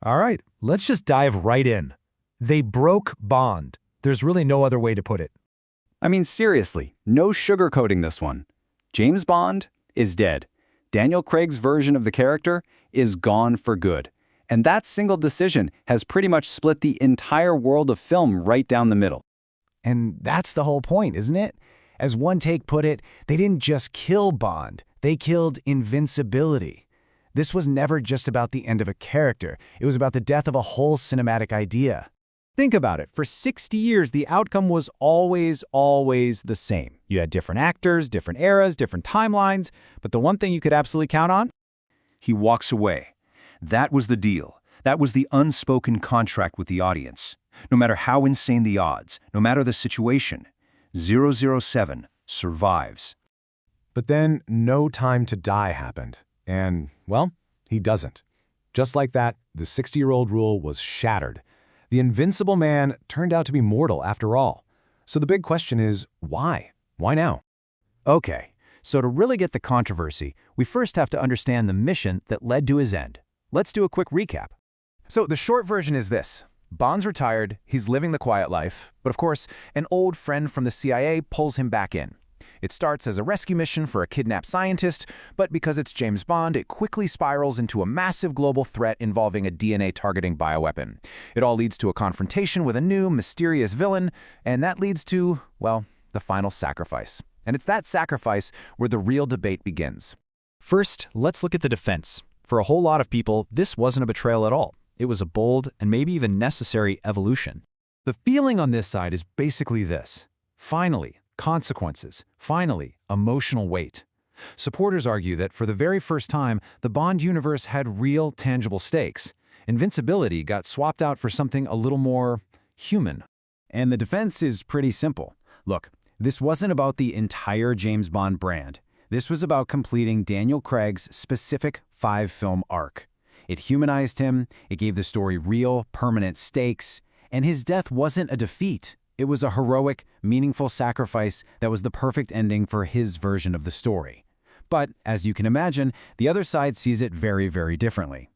All right, let's just dive right in. They broke Bond. There's really no other way to put it. I mean, seriously, no sugarcoating this one. James Bond is dead. Daniel Craig's version of the character is gone for good. And that single decision has pretty much split the entire world of film right down the middle. And that's the whole point, isn't it? As One Take put it, they didn't just kill Bond, they killed invincibility. This was never just about the end of a character, it was about the death of a whole cinematic idea. Think about it. For 60 years, the outcome was always the same. You had different actors, different eras, different timelines, but the one thing you could absolutely count on? He walks away. That was the deal. That was the unspoken contract with the audience. No matter how insane the odds, no matter the situation, 007 survives. But then No Time to Die happened. And, well, he doesn't. Just like that, the 60-year-old rule was shattered. The Invincible Man turned out to be mortal after all. So the big question is, why? Why now? Okay, so to really get the controversy, we first have to understand the mission that led to his end. Let's do a quick recap. So the short version is this. Bond's retired, he's living the quiet life, but of course, an old friend from the CIA pulls him back in. It starts as a rescue mission for a kidnapped scientist, but because it's James Bond, it quickly spirals into a massive global threat involving a DNA-targeting bioweapon. It all leads to a confrontation with a new, mysterious villain, and that leads to, well, the final sacrifice. And it's that sacrifice where the real debate begins. First, let's look at the defense. For a whole lot of people, this wasn't a betrayal at all. It was a bold and maybe even necessary evolution. The feeling on this side is basically this. Finally, consequences. Finally, emotional weight. Supporters argue that for the very first time, the Bond universe had real, tangible stakes. Invincibility got swapped out for something a little more human. And the defense is pretty simple. Look, this wasn't about the entire James Bond brand. This was about completing Daniel Craig's specific 5-film arc. It humanized him, it gave the story real, permanent stakes, and his death wasn't a defeat. It was a heroic, meaningful sacrifice that was the perfect ending for his version of the story. But, as you can imagine, the other side sees it very, very differently.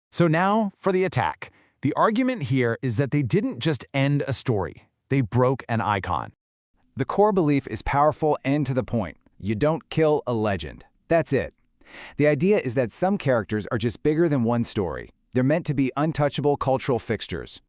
So now, for the attack. The argument here is that they didn't just end a story. They broke an icon. The core belief is powerful and to the point. You don't kill a legend. That's it. The idea is that some characters are just bigger than one story. They're meant to be untouchable cultural fixtures.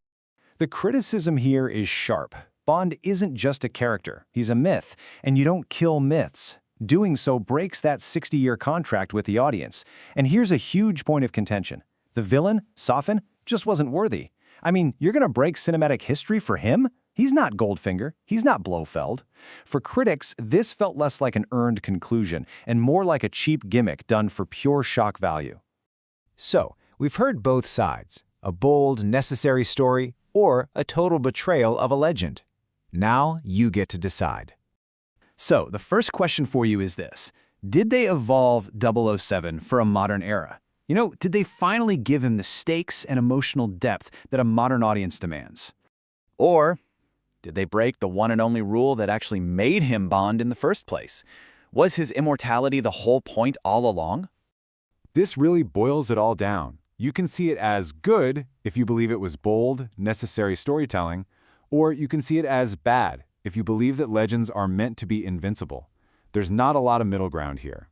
The criticism here is sharp. Bond isn't just a character, he's a myth, and you don't kill myths. Doing so breaks that 60-year contract with the audience. And here's a huge point of contention. The villain, Safin, just wasn't worthy. I mean, you're gonna break cinematic history for him? He's not Goldfinger, he's not Blofeld. For critics, this felt less like an earned conclusion and more like a cheap gimmick done for pure shock value. So, we've heard both sides. A bold, necessary story or a total betrayal of a legend. Now you get to decide. So, the first question for you is this. Did they evolve 007 for a modern era? You know, did they finally give him the stakes and emotional depth that a modern audience demands? Or did they break the one and only rule that actually made him Bond in the first place? Was his immortality the whole point all along? This really boils it all down. You can see it as good if you believe it was bold, necessary storytelling, or you can see it as bad if you believe that legends are meant to be invincible. There's not a lot of middle ground here.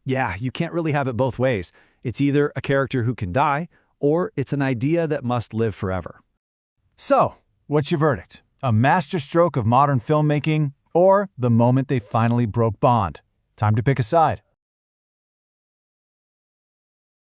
Yeah, you can't really have it both ways. It's either a character who can die, or it's an idea that must live forever. So, what's your verdict? A masterstroke of modern filmmaking, or the moment they finally broke Bond? Time to pick a side.